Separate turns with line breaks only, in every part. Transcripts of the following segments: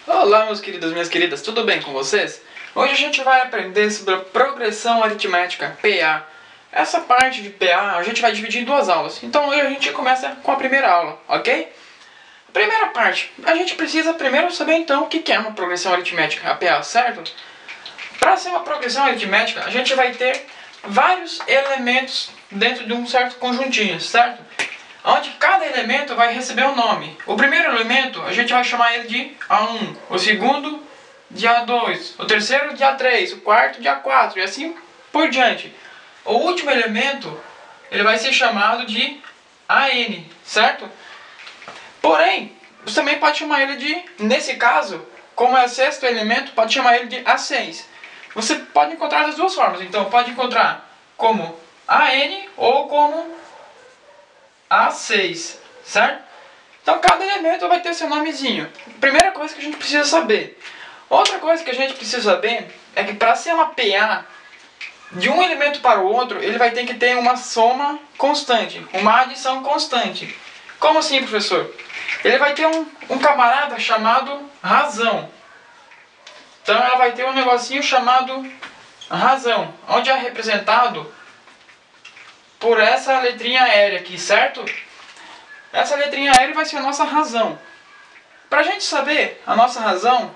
Olá, meus queridos e minhas queridas, tudo bem com vocês? Hoje a gente vai aprender sobre a progressão aritmética, PA. Essa parte de PA a gente vai dividir em duas aulas, então hoje a gente começa com a primeira aula, ok? Primeira parte, a gente precisa primeiro saber então o que é uma progressão aritmética, a PA, certo? Para ser uma progressão aritmética, a gente vai ter vários elementos dentro de um certo conjuntinho, certo? Onde cada elemento vai receber um nome. O primeiro elemento a gente vai chamar ele de A1, o segundo de A2, o terceiro de A3, o quarto de A4 e assim por diante. O último elemento ele vai ser chamado de AN, certo? Porém, você também pode chamar ele de, nesse caso, como é o sexto elemento, pode chamar ele de A6. Você pode encontrar das duas formas, então pode encontrar como AN ou como A6, certo? Então cada elemento vai ter seu nomezinho. Primeira coisa que a gente precisa saber. Outra coisa que a gente precisa saber é que para ser uma PA, de um elemento para o outro, ele vai ter que ter uma soma constante, uma adição constante. Como assim, professor? Ele vai ter um camarada chamado razão. Então ela vai ter um negocinho chamado razão, onde é representado por essa letrinha aérea aqui, certo? Essa letrinha aérea vai ser a nossa razão. Para a gente saber a nossa razão,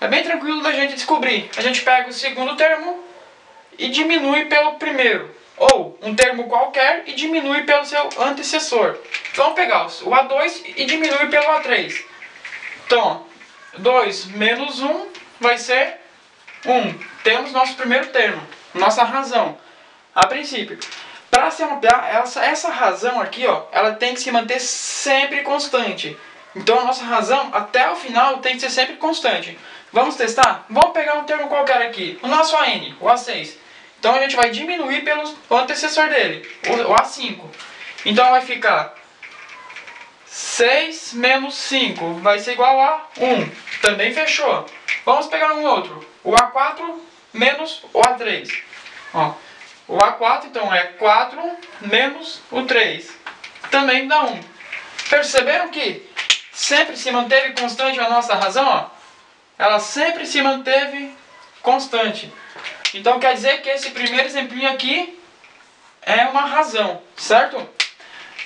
é bem tranquilo da gente descobrir. A gente pega o segundo termo e diminui pelo primeiro. Ou um termo qualquer e diminui pelo seu antecessor. Então vamos pegar o A2 e diminui pelo A3. Então, 2 menos 1 vai ser 1. Temos nosso primeiro termo, nossa razão. A princípio. Para ser uma PA, essa razão aqui, ó, ela tem que se manter sempre constante. Então a nossa razão até o final tem que ser sempre constante. Vamos testar? Vamos pegar um termo qualquer aqui, o nosso AN, o A6. Então a gente vai diminuir pelo antecessor dele, o A5. Então vai ficar 6 menos 5 vai ser igual a 1. Também fechou. Vamos pegar um outro, o A4 menos o A3. Ó. O A4, então, é 4 menos o 3. Também dá 1. Perceberam que sempre se manteve constante a nossa razão? Ó? Ela sempre se manteve constante. Então, quer dizer que esse primeiro exemplinho aqui é uma razão, certo?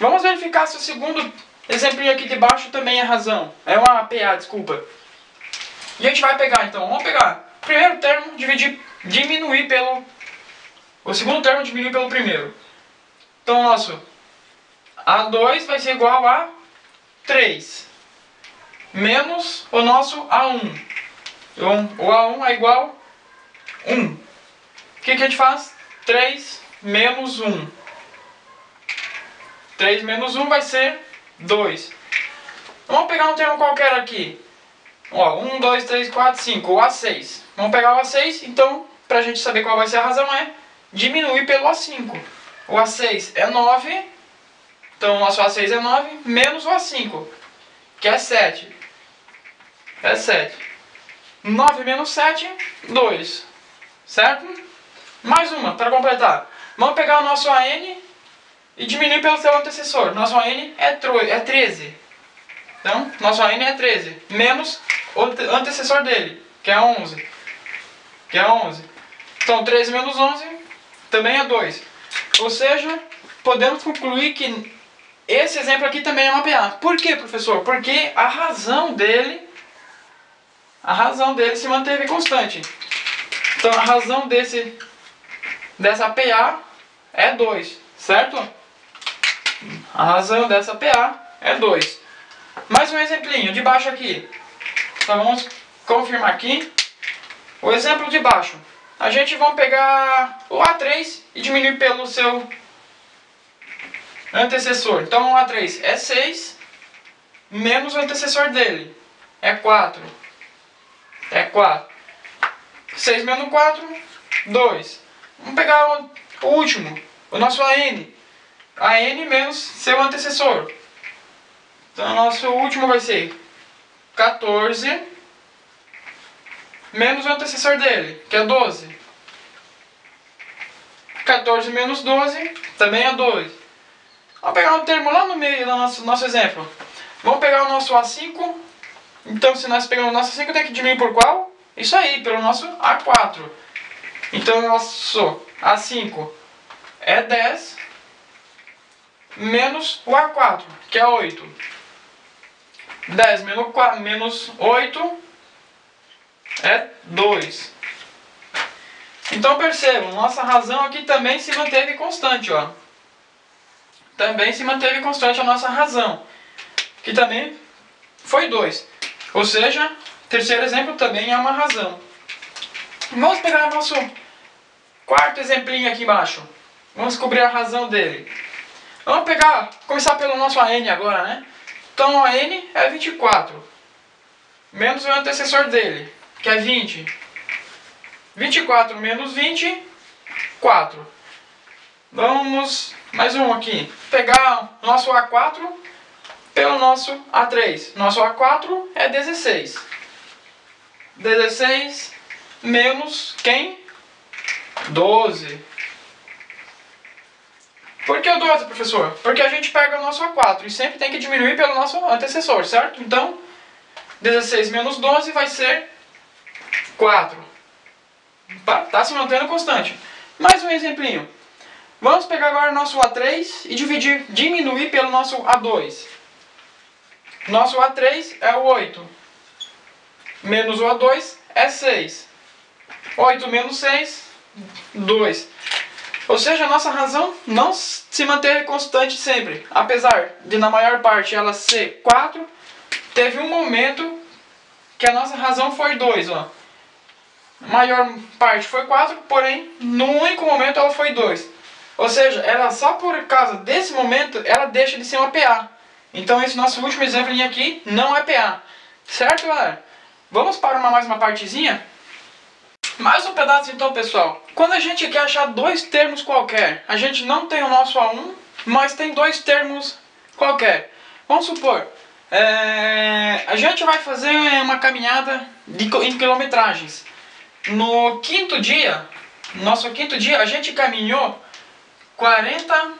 Vamos verificar se o segundo exemplinho aqui de baixo também é razão. É uma PA, desculpa. E a gente vai pegar, então, vamos pegar o primeiro termo, diminuir pelo... O segundo termo diminui pelo primeiro. Então o nosso A2 vai ser igual a 3. Menos o nosso A1. Então o A1 é igual a 1. O que a gente faz? 3 menos 1. 3 menos 1 vai ser 2. Vamos pegar um termo qualquer aqui. Ó, 1, 2, 3, 4, 5. O A6. Vamos pegar o A6. Então, para a gente saber qual vai ser a razão é diminuir pelo A5. O A6 é 9, então o nosso A6 é 9, menos o A5, que é 7. É 7. 9 menos 7, 2. Certo? Mais uma, para completar. Vamos pegar o nosso AN e diminuir pelo seu antecessor. Nosso AN é 13. Então, nosso AN é 13, menos o antecessor dele, que é 11. Que é 11. Então, 13 menos 11... também é 2. Ou seja, podemos concluir que esse exemplo aqui também é uma PA. Por quê, professor? Porque a razão dele se manteve constante. Então a razão dessa PA é 2, certo? A razão dessa PA é 2. Mais um exemplinho de baixo aqui. Então vamos confirmar aqui. O exemplo de baixo. A gente vai pegar o A3 e diminuir pelo seu antecessor. Então o A3 é 6, menos o antecessor dele. É 4. É 4. 6 menos 4, 2. Vamos pegar o último, o nosso AN. AN menos seu antecessor. Então o nosso último vai ser 14... menos o antecessor dele, que é 12. 14 menos 12 também é 2. Vamos pegar um termo lá no meio do nosso exemplo. Vamos pegar o nosso A5 Então, se nós pegamos o nosso 5, tem que diminuir por qual? Isso aí, pelo nosso A4. Então, o nosso A5 é 10 menos o A4, que é 8. 10 menos 8 é 2. Então, percebam, nossa razão aqui também se manteve constante, ó. Também se manteve constante a nossa razão, que também foi 2. Ou seja, terceiro exemplo também é uma razão. Vamos pegar nosso quarto exemplinho aqui embaixo. Vamos descobrir a razão dele. Vamos começar pelo nosso AN agora, né? Então o AN é 24. Menos o antecessor dele, que é 20. 24 menos 20, 4. Vamos, mais um aqui. Pegar o nosso A4 pelo nosso A3. Nosso A4 é 16. 16 menos quem? 12. Por que o 12, professor? Porque a gente pega o nosso A4 e sempre tem que diminuir pelo nosso antecessor, certo? Então, 16 menos 12 vai ser 4. Tá se mantendo constante. Mais um exemplinho. Vamos pegar agora o nosso A3 e diminuir pelo nosso A2. Nosso A3 é o 8. Menos o A2 é 6. 8 menos 6, 2. Ou seja, a nossa razão não se manteve constante sempre. Apesar de, na maior parte, ela ser 4, teve um momento que a nossa razão foi 2. Ó. A maior parte foi 4, porém, no único momento ela foi 2. Ou seja, ela só por causa desse momento, ela deixa de ser uma PA. Então, esse nosso último exemplo aqui não é PA. Certo, galera? Vamos para mais uma partezinha? Mais um pedaço então, pessoal. Quando a gente quer achar dois termos qualquer, a gente não tem o nosso A1, mas tem dois termos qualquer. Vamos supor, a gente vai fazer uma caminhada em quilometragens. No nosso quinto dia, a gente caminhou 40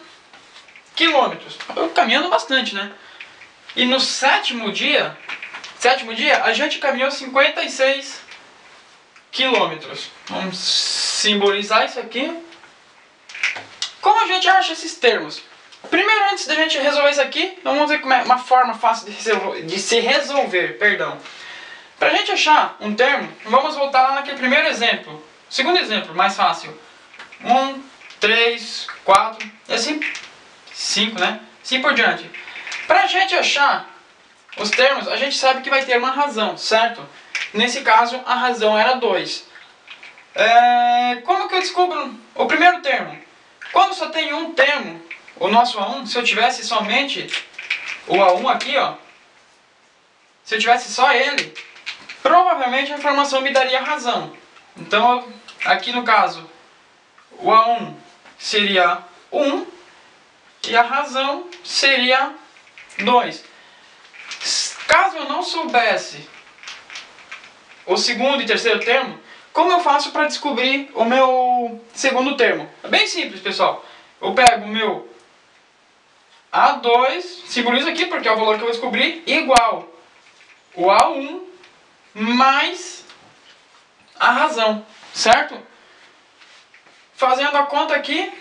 quilômetros. Caminhando bastante, né? E no sétimo dia, a gente caminhou 56 quilômetros. Vamos simbolizar isso aqui. Como a gente acha esses termos? Primeiro, antes da gente resolver isso aqui, vamos ver como é uma forma fácil de se resolver. Para a gente achar um termo, vamos voltar lá naquele primeiro exemplo. Segundo exemplo, mais fácil. 1, 3, 4, e assim, 5, né? Assim por diante. Para a gente achar os termos, a gente sabe que vai ter uma razão, certo? Nesse caso, a razão era 2. Como que eu descubro o primeiro termo? Quando só tem um termo, o nosso A1, se eu tivesse somente o A1 aqui, ó, se eu tivesse só ele, provavelmente a informação me daria razão. Então, aqui no caso, o A1 seria 1 e a razão seria 2. Caso eu não soubesse o segundo e terceiro termo, como eu faço para descobrir o meu segundo termo? É bem simples, pessoal. Eu pego o meu A2, simbolizo aqui porque é o valor que eu vou descobrir, igual o A1 mais a razão, certo? Fazendo a conta aqui,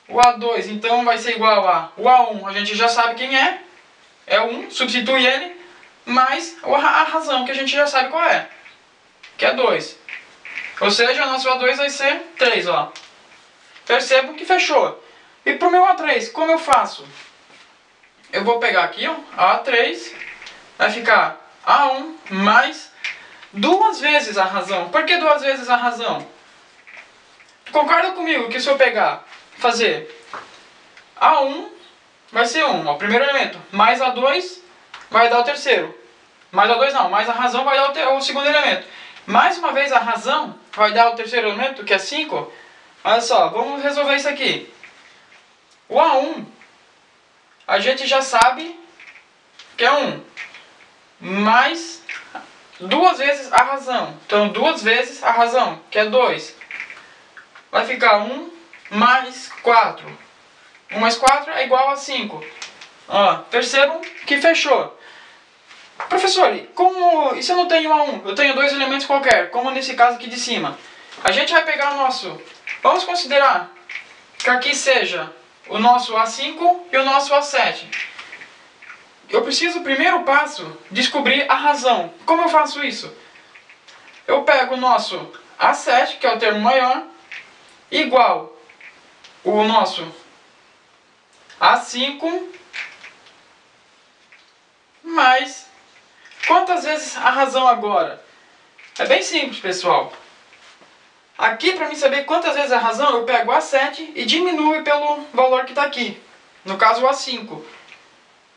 o A2 então vai ser igual a o A1, a gente já sabe quem é o 1, substitui ele, mais a razão, que a gente já sabe qual é, que é 2. Ou seja, o nosso A2 vai ser 3, ó. Percebam que fechou. E para o meu A3, como eu faço? Eu vou pegar aqui, ó, A3, vai ficar A1 mais 2 vezes a razão. Por que 2 vezes a razão? Concorda comigo que se eu fazer A1 vai ser 1, ó, o primeiro elemento, mais A2 vai dar o terceiro. Mais A2 não, mais a razão vai dar o segundo elemento. Mais uma vez a razão vai dar o terceiro elemento, que é 5. Olha só, vamos resolver isso aqui. O A1, a gente já sabe que é 1. Mais 2 vezes a razão. Então 2 vezes a razão, que é 2. Vai ficar 1 mais 4. 1 mais 4 é igual a 5. Ó, percebam que fechou. Professor, e se eu não tenho A1? Eu tenho dois elementos qualquer, como nesse caso aqui de cima. A gente vai pegar o nosso... Vamos considerar que aqui seja o nosso A5 e o nosso A7. Eu preciso, primeiro passo, descobrir a razão. Como eu faço isso? Eu pego o nosso A7, que é o termo maior, igual o nosso A5, mais... Quantas vezes a razão agora? É bem simples, pessoal. Aqui, para mim saber quantas vezes a razão, eu pego o A7 e diminuo pelo valor que está aqui. No caso, o A5.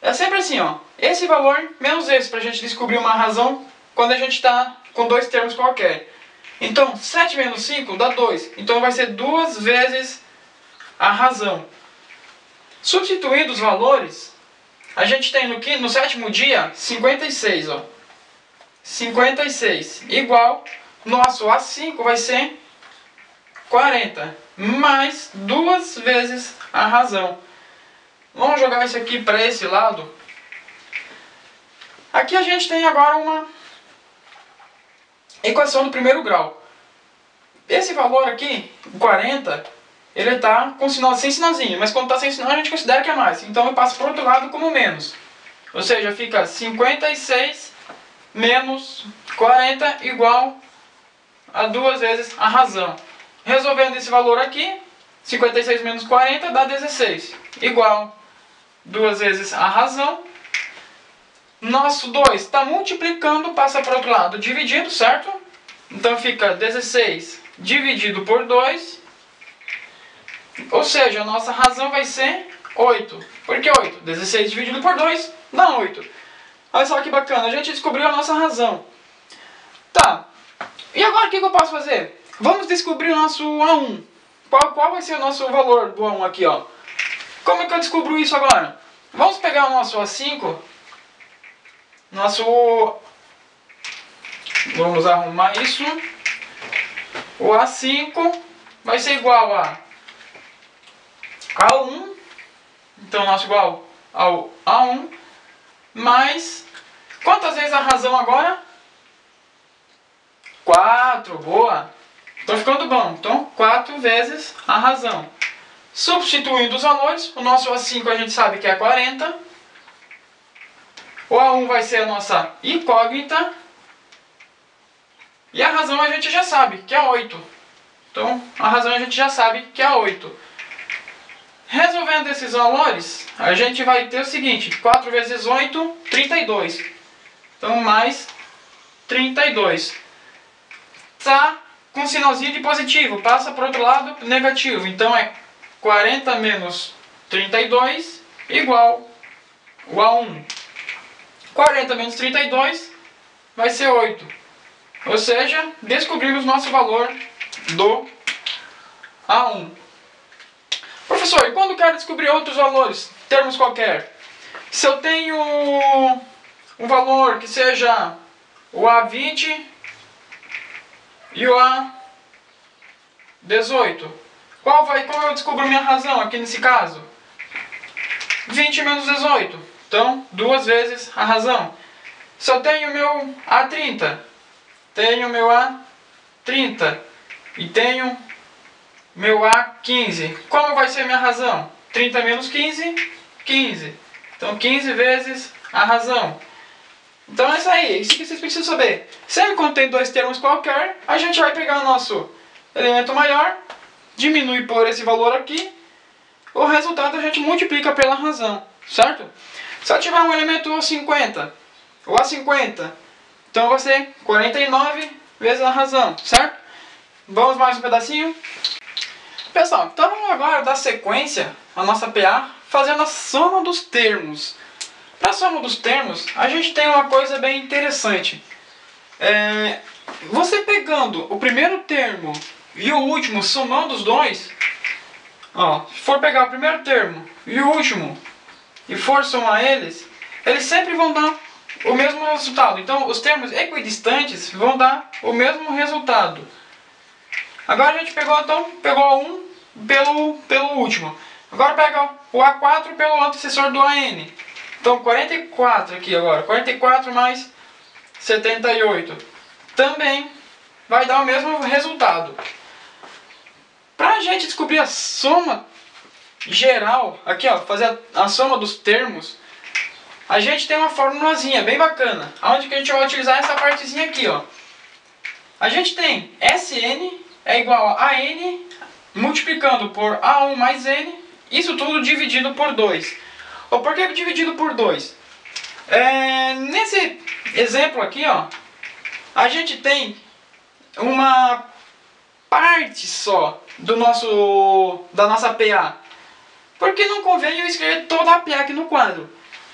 É sempre assim, ó. Esse valor menos esse, para a gente descobrir uma razão quando a gente está com dois termos qualquer. Então, 7 menos 5 dá 2. Então, vai ser 2 vezes a razão. Substituindo os valores, a gente tem no sétimo dia 56, ó. 56 igual, nosso A5 vai ser 40, mais 2 vezes a razão. Vamos jogar isso aqui para esse lado. Aqui a gente tem agora uma equação do primeiro grau. Esse valor aqui, 40, ele está com sinal, sem sinalzinho, mas quando está sem sinal a gente considera que é mais. Então eu passo para o outro lado como menos. Ou seja, fica 56 menos 40 igual a 2 vezes a razão. Resolvendo esse valor aqui, 56 menos 40 dá 16. Igual 2 vezes a razão. Nosso 2 está multiplicando, passa para o outro lado dividindo, certo? Então fica 16 dividido por 2. Ou seja, a nossa razão vai ser 8. Por que 8? 16 dividido por 2 dá 8. Olha só que bacana, a gente descobriu a nossa razão. Tá, e agora o que eu posso fazer? Vamos descobrir o nosso A1. Qual vai ser o nosso valor do A1 aqui, ó? Como é que eu descubro isso agora? Vamos pegar o nosso A5. Vamos arrumar isso. O A5 vai ser igual a A1. Então, nosso igual ao A1. Mais... Quantas vezes a razão agora? 4. Boa. Estou ficando bom. Então, 4 vezes a razão. Substituindo os valores, o nosso A5 a gente sabe que é 40. O A1 vai ser a nossa incógnita. E a razão a gente já sabe, que é 8. Então, a razão a gente já sabe que é 8. Resolvendo esses valores, a gente vai ter o seguinte. 4 vezes 8, 32. Então, mais 32. Tá com sinalzinho de positivo, passa para o outro lado negativo. Então, é 40 menos 32 igual o A1. 40 menos 32 vai ser 8. Ou seja, descobrimos nosso valor do A1. Professor, e quando quero descobrir outros valores, termos qualquer? Se eu tenho um valor que seja o A20 e o A18, como eu descubro minha razão aqui nesse caso? 20 menos 18. Então, 2 vezes a razão. Se eu tenho meu A30, tenho meu A30 e tenho meu A15. Como vai ser minha razão? 30 menos 15, 15. Então, 15 vezes a razão. Então, é isso aí. É isso que vocês precisam saber. Sempre quando tem dois termos qualquer, a gente vai pegar o nosso elemento maior, diminui por esse valor aqui, o resultado a gente multiplica pela razão, certo? Se eu tiver um elemento A50, então vai ser 49 vezes a razão, certo? Vamos mais um pedacinho? Pessoal, então vamos agora dar sequência à nossa PA, fazendo a soma dos termos. Para a soma dos termos, a gente tem uma coisa bem interessante. Você pegando o primeiro termo e o último, somando os dois, ó, se for pegar o primeiro termo e o último e for somar eles sempre vão dar o mesmo resultado. Então, os termos equidistantes vão dar o mesmo resultado. Agora a gente pegou um pelo último. Agora pega o A4 pelo antecessor do AN. Então 44 aqui agora, 44 mais 78 também vai dar o mesmo resultado. Para a gente descobrir a soma geral, aqui ó, fazer a soma dos termos, a gente tem uma formulazinha bem bacana, onde que a gente vai utilizar essa partezinha aqui, ó. A gente tem Sn é igual a N multiplicando por A1 mais N, isso tudo dividido por 2. Ou por que dividido por 2? Nesse exemplo aqui, ó, a gente tem uma parte só da nossa PA. Porque não convém eu escrever toda a PA aqui no quadro.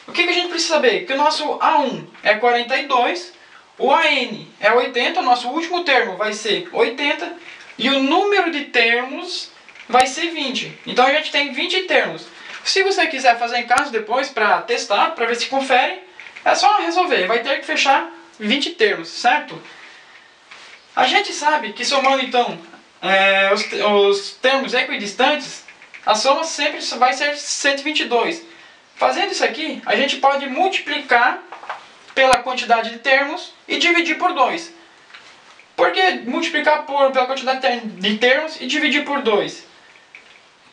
O que a gente precisa saber? Que o nosso A1 é 42, o AN é 80, o nosso último termo vai ser 80, e o número de termos vai ser 20. Então a gente tem 20 termos. Se você quiser fazer em casa depois para testar, para ver se confere, é só resolver. Vai ter que fechar 20 termos, certo? A gente sabe que somando então os termos equidistantes, a soma sempre vai ser 122. Fazendo isso aqui, a gente pode multiplicar pela quantidade de termos e dividir por 2. Por que multiplicar pela quantidade de termos e dividir por 2?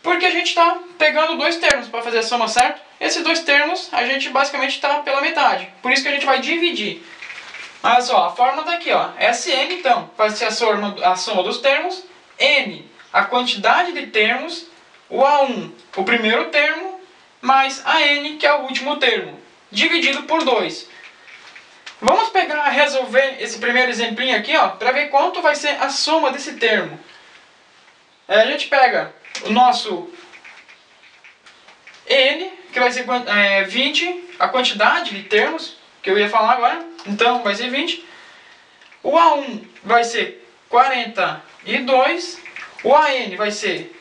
Porque a gente está pegando dois termos para fazer a soma, certo? Esses dois termos a gente basicamente está pela metade. Por isso que a gente vai dividir. Mas ó, a fórmula está aqui, ó. Sn então vai ser a soma dos termos, N a quantidade de termos, o A1 o primeiro termo, mais a N que é o último termo, dividido por 2. Vamos resolver esse primeiro exemplinho aqui, ó, para ver quanto vai ser a soma desse termo. A gente pega o nosso N, que vai ser 20, a quantidade de termos, que eu ia falar agora, então vai ser 20. O A1 vai ser 42, o AN vai ser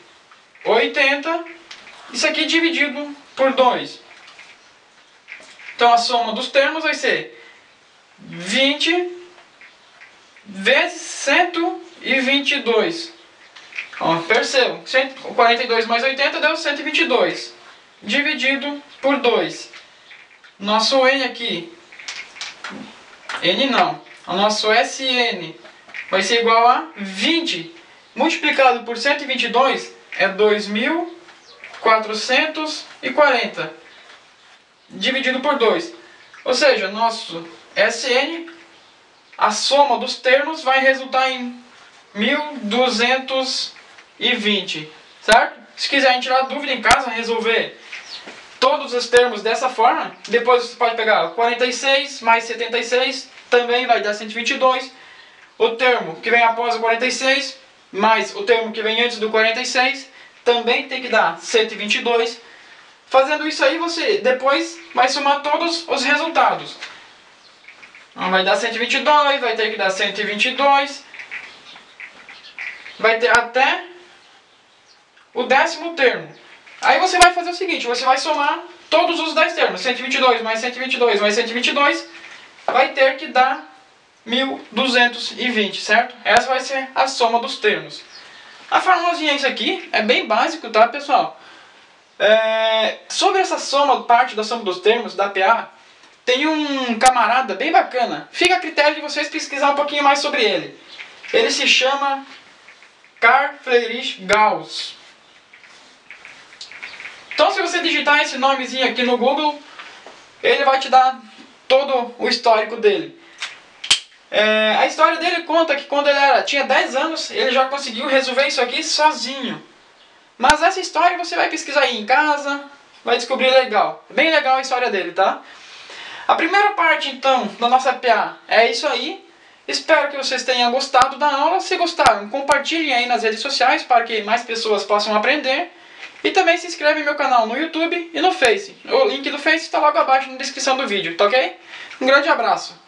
80, isso aqui dividido por 2. Então a soma dos termos vai ser 20 vezes 122. Ó, percebam, 42 mais 80 deu 122. Dividido por 2. Nosso N aqui, N não, o nosso Sn vai ser igual a 20. Multiplicado por 122 é 2.440. Dividido por 2. Ou seja, nosso Sn, a soma dos termos vai resultar em 1.220, certo? Se quiserem tirar dúvida em casa, resolver todos os termos dessa forma, depois você pode pegar 46 mais 76, também vai dar 122. O termo que vem após o 46, mais o termo que vem antes do 46, também tem que dar 122. Fazendo isso aí, você depois vai somar todos os resultados. Vai dar 122, vai ter que dar 122. Vai ter até o 10º termo. Aí você vai fazer o seguinte, você vai somar todos os 10 termos. 122 mais 122 mais 122 vai ter que dar 1.220, certo? Essa vai ser a soma dos termos. A formulazinha é isso aqui, é bem básico, tá, pessoal? Sobre essa soma, parte da soma dos termos, da PA, tem um camarada bem bacana. Fica a critério de vocês pesquisar um pouquinho mais sobre ele. Ele se chama Carl Friedrich Gauss. Então, se você digitar esse nomezinho aqui no Google, ele vai te dar todo o histórico dele. A história dele conta que quando ele tinha 10 anos, ele já conseguiu resolver isso aqui sozinho. Mas essa história você vai pesquisar aí em casa, vai descobrir legal. Bem legal a história dele, tá? A primeira parte, então, da nossa PA é isso aí. Espero que vocês tenham gostado da aula. Se gostaram, compartilhem aí nas redes sociais para que mais pessoas possam aprender. E também se inscreve no meu canal no YouTube e no Face. O link do Face está logo abaixo na descrição do vídeo, tá ok? Um grande abraço!